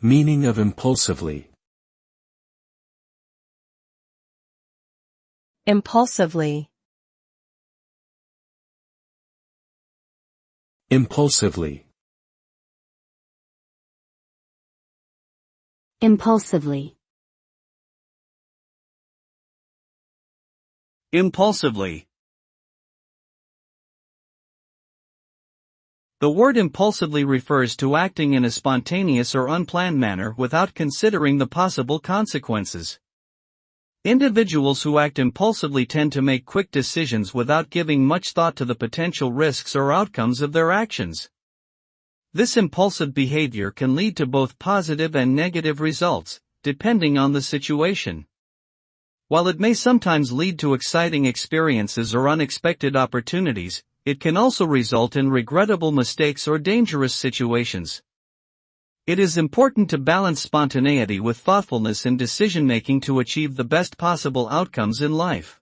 Meaning of impulsively. Impulsively. Impulsively. Impulsively. Impulsively. The word impulsively refers to acting in a spontaneous or unplanned manner without considering the possible consequences. Individuals who act impulsively tend to make quick decisions without giving much thought to the potential risks or outcomes of their actions. This impulsive behavior can lead to both positive and negative results, depending on the situation. While it may sometimes lead to exciting experiences or unexpected opportunities, it can also result in regrettable mistakes or dangerous situations. It is important to balance spontaneity with thoughtfulness in decision-making to achieve the best possible outcomes in life.